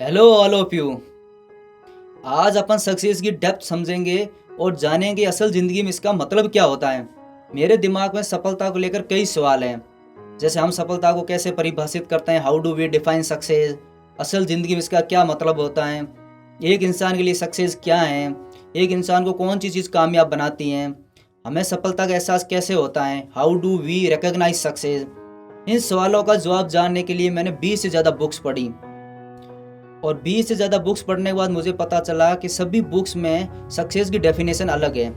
Hello all of you. आज अपन success की depth समझेंगे और जानेंगे असल जिंदगी में इसका मतलब क्या होता है। मेरे दिमाग में सफलता को लेकर कई सवाल हैं। जैसे हम सफलता को कैसे परिभाषित करते हैं, how do we define success, असल जिंदगी में इसका क्या मतलब होता है, एक इंसान के लिए सक्सेस क्या है, एक इंसान को कौन सी चीज़ कामयाब बनाती है, हमें सफलता का एहसास कैसे होता है, how do we recognise success. इन सवालों का जवाब जानने के लिए मैंने 20 से ज़्यादा बुक्स पढ़ी और 20 से ज़्यादा बुक्स पढ़ने के बाद मुझे पता चला कि सभी बुक्स में सक्सेस की डेफिनेशन अलग है।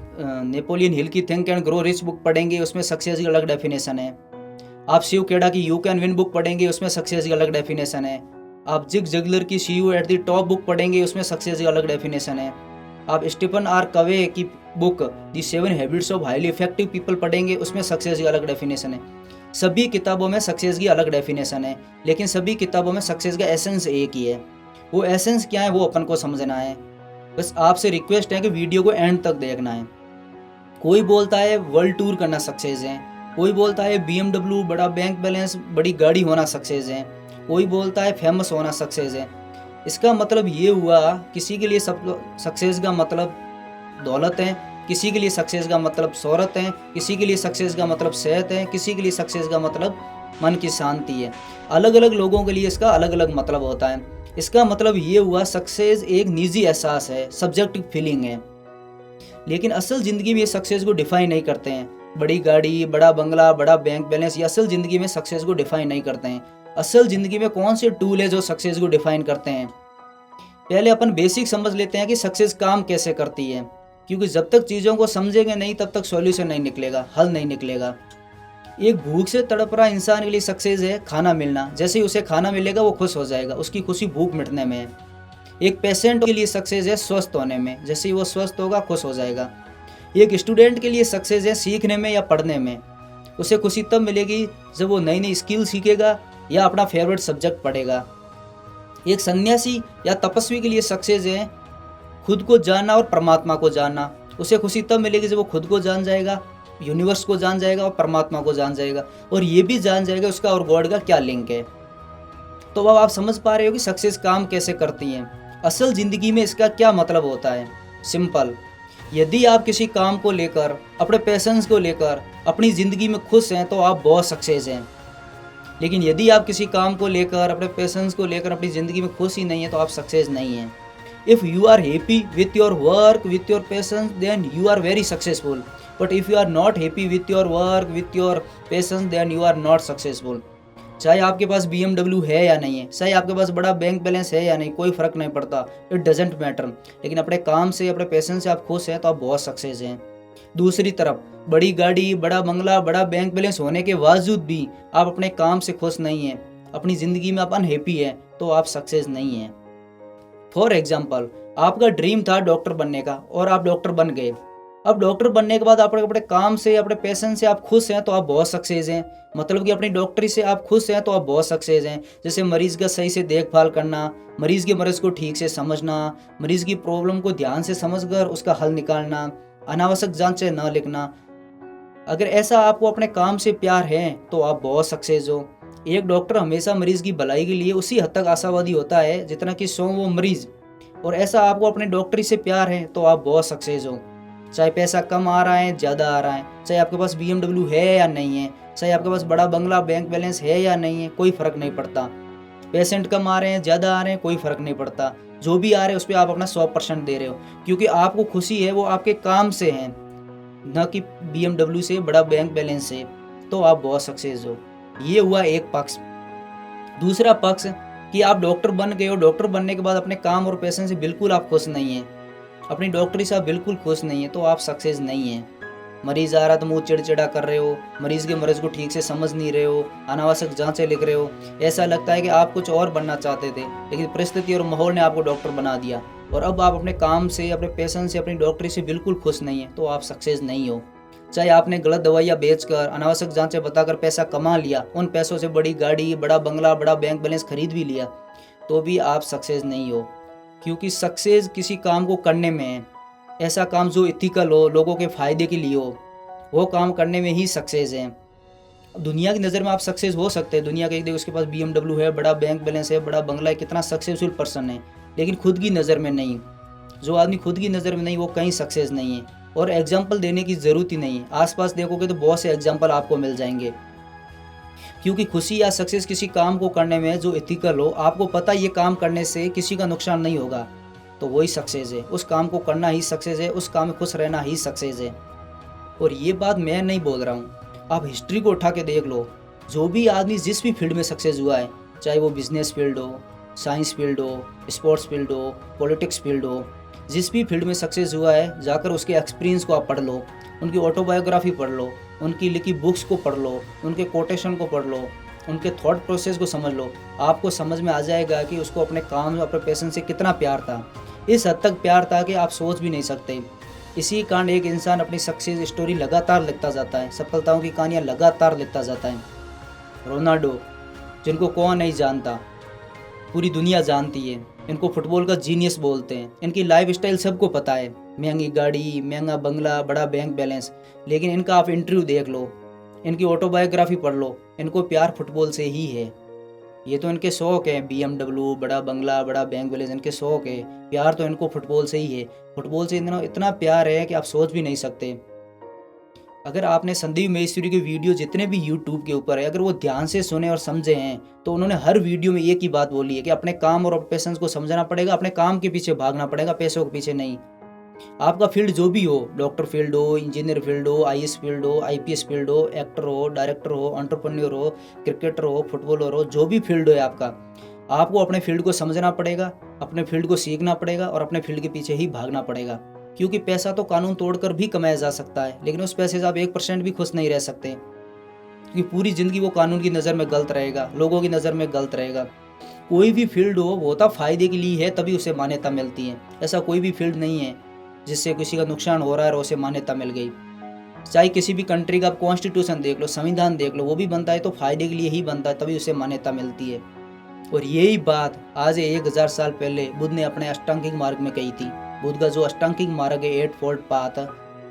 नेपोलियन हिल की think and grow rich book पढ़ेंगे, उसमें सक्सेस की अलग डेफिनेशन है। आप शिव खेड़ा की यू कैन विन बुक पढ़ेंगे, उसमें सक्सेस की अलग डेफिनेशन है। आप जिग जगलर की see you at the top book पढ़ेंगे, उसमें सक्सेस की अलग डेफिनेशन है। आप स्टीफन आर कवे की book the 7 habits of highly effective people पढ़ेंगे, उसमें सक्सेस की अलग डेफिनेशन है। सभी किताबों में सक्सेस की अलग डेफिनेशन है, लेकिन सभी किताबों में सक्सेस का एसेंस एक ही है। वो एसेंस क्या है वो अपन को समझना है। बस आपसे रिक्वेस्ट है कि वीडियो को एंड तक देखना है। कोई बोलता है वर्ल्ड टूर करना सक्सेस है, कोई बोलता है BMW, बड़ा बैंक बैलेंस, बड़ी गाड़ी होना सक्सेस है, कोई बोलता है फेमस होना सक्सेस है। इसका मतलब ये हुआ, किसी के लिए सब सक्सेस का मतलब दौलत है, किसी के लिए सक्सेस का मतलब शोहरत है, किसी के लिए सक्सेस का मतलब सेहत है, किसी के लिए सक्सेस का मतलब मन की शांति है। अलग अलग लोगों के लिए इसका अलग अलग मतलब होता है। इसका मतलब ये हुआ, सक्सेस एक निजी एहसास है, सब्जेक्टिव फीलिंग है। लेकिन असल ज़िंदगी में ये सक्सेस को डिफाइन नहीं करते हैं। बड़ी गाड़ी, बड़ा बंगला, बड़ा बैंक बैलेंस ये असल ज़िंदगी में सक्सेस को डिफाइन नहीं करते हैं। असल ज़िंदगी में कौन से टूल है जो सक्सेस को डिफाइन करते हैं। पहले अपन बेसिक समझ लेते हैं कि सक्सेस काम कैसे करती है, क्योंकि जब तक चीज़ों को समझेंगे नहीं तब तक सॉल्यूशन नहीं निकलेगा, हल नहीं निकलेगा। एक भूख से तड़प रहा इंसान के लिए सक्सेस है खाना मिलना। जैसे ही उसे खाना मिलेगा वो खुश हो जाएगा, उसकी खुशी भूख मिटने में है। एक पेशेंट के लिए सक्सेस है स्वस्थ होने में, जैसे ही वो स्वस्थ होगा खुश हो जाएगा। एक स्टूडेंट के लिए सक्सेस है सीखने में या पढ़ने में, उसे खुशी तब मिलेगी जब वो नई नई स्किल सीखेगा या अपना फेवरेट सब्जेक्ट पढ़ेगा। एक सन्यासी या तपस्वी के लिए सक्सेस है खुद को जानना और परमात्मा को जानना, उसे खुशी तब मिलेगी जब वो खुद को जान जाएगा, यूनिवर्स को जान जाएगा और परमात्मा को जान जाएगा, और ये भी जान जाएगा उसका और गॉड का क्या लिंक है। तो अब आप समझ पा रहे हो कि सक्सेस काम कैसे करती है, असल ज़िंदगी में इसका क्या मतलब होता है। सिंपल, यदि आप किसी काम को लेकर, अपने पैशंस को लेकर अपनी ज़िंदगी में खुश हैं तो आप बहुत सक्सेस हैं। लेकिन यदि आप किसी काम को लेकर, अपने पैशंस को लेकर अपनी ज़िंदगी में खुश ही नहीं है तो आप सक्सेस नहीं हैं। If you are happy with your work, with your passions, then you are very successful. But if you are not happy with your work, with your passions, then you are not successful. चाहे आपके पास BMW है या नहीं है, चाहे आपके पास बड़ा bank balance है या नहीं, कोई फ़र्क नहीं पड़ता, इट डजेंट मैटर। लेकिन अपने काम से, अपने पैशन से आप खुश हैं तो आप बहुत सक्सेस हैं। दूसरी तरफ बड़ी गाड़ी, बड़ा बंगला, बड़ा बैंक बैलेंस होने के बावजूद भी आप अपने काम से खुश नहीं हैं, अपनी ज़िंदगी में आप अनहैप्पी हैं, तो आप सक्सेस नहीं हैं। फॉर एग्जाम्पल, आपका ड्रीम था डॉक्टर बनने का और आप डॉक्टर बन गए। अब डॉक्टर बनने के बाद आप अपने काम से, अपने पैशन से आप खुश हैं तो आप बहुत सक्सेस हैं। मतलब कि अपनी डॉक्टरी से आप खुश हैं तो आप बहुत सक्सेस हैं। जैसे मरीज़ का सही से देखभाल करना, मरीज़ के मर्ज़ को ठीक से समझना, मरीज़ की प्रॉब्लम को ध्यान से समझकर उसका हल निकालना, अनावश्यक जांचें न लिखना। अगर ऐसा आपको अपने काम से प्यार है तो आप बहुत सक्सेस हो। एक डॉक्टर हमेशा मरीज़ की भलाई के लिए उसी हद तक आशावादी होता है जितना कि सो वो मरीज़, और ऐसा आपको अपने डॉक्टरी से प्यार है तो आप बहुत सक्सेस हो। चाहे पैसा कम आ रहा है, ज़्यादा आ रहा है, चाहे आपके पास BMW है या नहीं है, चाहे आपके पास बड़ा बंगला, बैंक बैलेंस है या नहीं है, कोई फ़र्क नहीं पड़ता। पेशेंट कम आ रहे हैं, ज़्यादा आ रहे हैं, कोई फ़र्क नहीं पड़ता। जो भी आ रहे हैं उस पर आप अपना 100% दे रहे हो, क्योंकि आपको खुशी है वो आपके काम से है, न कि BMW से, बड़ा बैंक बैलेंस से। तो आप बहुत सक्सेस हो। ये हुआ एक पक्ष। दूसरा पक्ष कि आप डॉक्टर बन गए हो, डॉक्टर बनने के बाद अपने काम और पैशन से बिल्कुल आप खुश नहीं हैं, अपनी डॉक्टरी से आप बिल्कुल खुश नहीं हैं, तो आप सक्सेस नहीं हैं। मरीज़ आ रहा तो मुँह चिड़चिड़ा कर रहे हो, मरीज़ के मर्ज़ को ठीक से समझ नहीं रहे हो, अनावश्यक जांचें लिख रहे हो। ऐसा लगता है कि आप कुछ और बनना चाहते थे, लेकिन परिस्थिति और माहौल ने आपको डॉक्टर बना दिया, और अब आप अपने काम से, अपने पैशन से, अपनी डॉक्टरी से बिल्कुल खुश नहीं हैं, तो आप सक्सेस नहीं हो। चाहे आपने गलत दवाइयाँ बेचकर, अनावश्यक जांचें बताकर पैसा कमा लिया, उन पैसों से बड़ी गाड़ी, बड़ा बंगला, बड़ा बैंक बैलेंस खरीद भी लिया, तो भी आप सक्सेस नहीं हो। क्योंकि सक्सेस किसी काम को करने में है। ऐसा काम जो इथिकल हो, लोगों के फ़ायदे के लिए हो, वो काम करने में ही सक्सेस है। दुनिया की नज़र में आप सक्सेस हो सकते हैं, दुनिया का एक देखो उसके पास BMW है, बड़ा बैंक बैलेंस है, बड़ा बंगला है, कितना सक्सेसफुल पर्सन है, लेकिन खुद की नज़र में नहीं। जो आदमी खुद की नज़र में नहीं वो कहीं सक्सेस नहीं है। और एग्जाम्पल देने की ज़रूरत ही नहीं है, आसपास देखोगे तो बहुत से एग्जाम्पल आपको मिल जाएंगे। क्योंकि खुशी या सक्सेस किसी काम को करने में जो एथिकल हो, आपको पता ये काम करने से किसी का नुकसान नहीं होगा, तो वही सक्सेस है। उस काम को करना ही सक्सेस है, उस काम में खुश रहना ही सक्सेस है। और ये बात मैं नहीं बोल रहा हूँ, आप हिस्ट्री को उठा के देख लो, जो भी आदमी जिस भी फील्ड में सक्सेस हुआ है, चाहे वो बिजनेस फील्ड हो, साइंस फील्ड हो, स्पोर्ट्स फील्ड हो, पॉलिटिक्स फील्ड हो, जिस भी फील्ड में सक्सेस हुआ है, जाकर उसके एक्सपीरियंस को आप पढ़ लो, उनकी ऑटोबायोग्राफी पढ़ लो, उनकी लिखी बुक्स को पढ़ लो, उनके कोटेशन को पढ़ लो, उनके थॉट प्रोसेस को समझ लो। आपको समझ में आ जाएगा कि उसको अपने काम, अपने पैशन से कितना प्यार था। इस हद तक प्यार था कि आप सोच भी नहीं सकते। इसी कारण एक इंसान अपनी सक्सेस स्टोरी लगातार लिखता जाता है, सफलताओं की कहानियाँ लगातार लिखता जाता है। रोनाल्डो, जिनको कौन नहीं जानता, पूरी दुनिया जानती है, इनको फुटबॉल का जीनियस बोलते हैं। इनकी लाइफ स्टाइल सबको पता है, महंगी गाड़ी, महंगा बंगला, बड़ा बैंक बैलेंस, लेकिन इनका आप इंटरव्यू देख लो, इनकी ऑटोबायोग्राफी पढ़ लो, इनको प्यार फुटबॉल से ही है। ये तो इनके शौक है, BMW, बड़ा बंगला, बड़ा बैंक बैलेंस, इनके शौक है। प्यार तो इनको फुटबॉल से ही है। फुटबॉल से इतना प्यार है कि आप सोच भी नहीं सकते। अगर आपने संदीप महेश्वरी के वीडियो जितने भी यूट्यूब के ऊपर है, अगर वो ध्यान से सुने और समझे हैं, तो उन्होंने हर वीडियो में एक ही बात बोली है कि अपने काम और पैशन को समझना पड़ेगा, अपने काम के पीछे भागना पड़ेगा, पैसों के पीछे नहीं। आपका फील्ड जो भी हो, डॉक्टर फील्ड हो, इंजीनियर फील्ड हो, IAS फील्ड हो, IPS फील्ड हो, एक्टर हो, डायरेक्टर हो, एंटरप्रेन्योर हो, क्रिकेटर हो, फुटबॉलर हो, जो भी फील्ड हो आपका, आपको अपने फील्ड को समझना पड़ेगा, अपने फील्ड को सीखना पड़ेगा और अपने फील्ड के पीछे ही भागना पड़ेगा। क्योंकि पैसा तो कानून तोड़कर भी कमाया जा सकता है, लेकिन उस पैसे से आप 1% भी खुश नहीं रह सकते, क्योंकि पूरी ज़िंदगी वो कानून की नज़र में गलत रहेगा, लोगों की नज़र में गलत रहेगा। कोई भी फील्ड हो, वो होता फ़ायदे के लिए है, तभी उसे मान्यता मिलती है। ऐसा कोई भी फील्ड नहीं है जिससे किसी का नुकसान हो रहा है और उसे मान्यता मिल गई। चाहे किसी भी कंट्री का आप कॉन्स्टिट्यूशन देख लो, संविधान देख लो, वो भी बनता है तो फायदे के लिए ही बनता है, तभी उसे मान्यता मिलती है। और यही बात आज 1000 साल पहले बुद्ध ने अपने अष्टांगिक मार्ग में कही थी। बुद्ध का जो अष्टांगिक मार्ग है, 8 फोल्ड पाथ,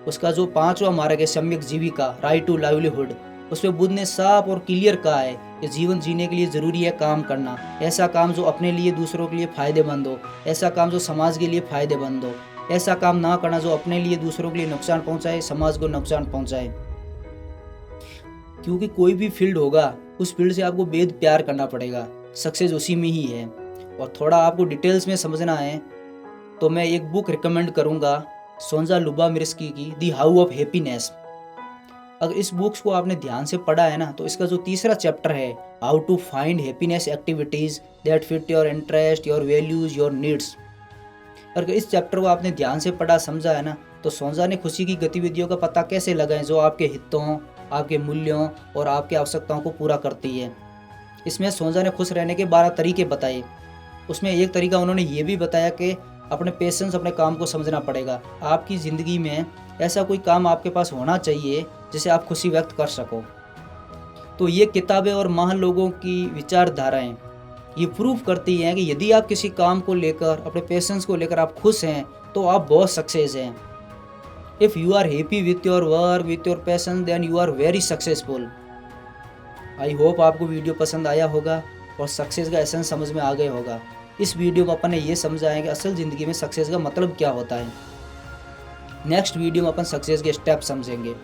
उसका जो 5वां मार्ग है, सम्यक जीविका, राइट टू लाइवलीहुड, उसमें बुद्ध ने साफ और क्लियर कहा है कि जीवन जीने के लिए ज़रूरी है काम करना। ऐसा काम जो अपने लिए, दूसरों के लिए फ़ायदेमंद हो, ऐसा काम जो समाज के लिए फ़ायदेमंद हो, ऐसा काम ना करना जो अपने लिए, दूसरों के लिए नुकसान पहुंचाए, समाज को नुकसान पहुंचाए। क्योंकि कोई भी फील्ड होगा, उस फील्ड से आपको बेहद प्यार करना पड़ेगा, सक्सेस उसी में ही है। और थोड़ा आपको डिटेल्स में समझना है तो मैं एक बुक रिकमेंड करूंगा, सोंजा लुबोमिर्स्की की, दी हाउ ऑफ हैप्पीनेस। अगर इस बुक्स को आपने ध्यान से पढ़ा है ना, तो इसका जो तीसरा चैप्टर है, how to find happiness activities that fit your interest, your values, your needs, अगर इस चैप्टर को आपने ध्यान से पढ़ा, समझा है ना, तो सोंजा ने खुशी की गतिविधियों का पता कैसे लगाएं जो आपके हितों, आपके मूल्यों और आपके आवश्यकताओं को पूरा करती है। इसमें सोंजा ने खुश रहने के 12 तरीके बताए। उसमें एक तरीका उन्होंने ये भी बताया कि अपने पेशेंस, अपने काम को समझना पड़ेगा। आपकी ज़िंदगी में ऐसा कोई काम आपके पास होना चाहिए जिसे आप खुशी व्यक्त कर सको। तो ये किताबें और महान लोगों की विचारधाराएं ये प्रूव करती हैं कि यदि आप किसी काम को लेकर, अपने पेशेंस को लेकर आप खुश हैं, तो आप बहुत सक्सेस हैं। If you are happy with your work, with your passion, then you are very successful. I hope आपको वीडियो पसंद आया होगा और सक्सेस का एसेंस समझ में आ गया होगा। इस वीडियो में अपन ने ये समझा है कि असल ज़िंदगी में सक्सेस का मतलब क्या होता है। नेक्स्ट वीडियो में अपन सक्सेस के स्टेप समझेंगे।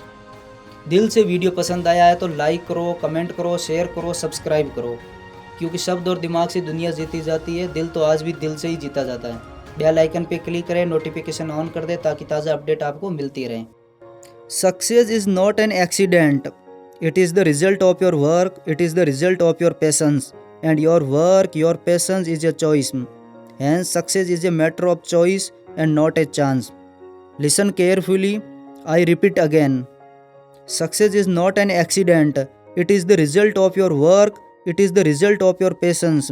दिल से वीडियो पसंद आया है तो लाइक करो, कमेंट करो, शेयर करो, सब्सक्राइब करो, क्योंकि शब्द और दिमाग से दुनिया जीती जाती है, दिल तो आज भी दिल से ही जीता जाता है। बेल आइकन पे क्लिक करें, नोटिफिकेशन ऑन कर दें ताकि ताज़ा अपडेट आपको मिलती रहे। Success is not an accident, it is the result of your work, it is the result of your patience, and your work, your patience is a choice. Hence success is a matter of choice and not a chance. Listen carefully, I repeat again, success is not an accident, it is the result of your work, it is the result of your patience,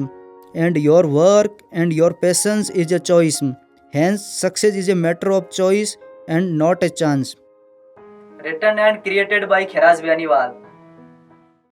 and your work and your patience is a choice. Hence success is a matter of choice and not a chance. Written and created by Khiraz Beaniwal.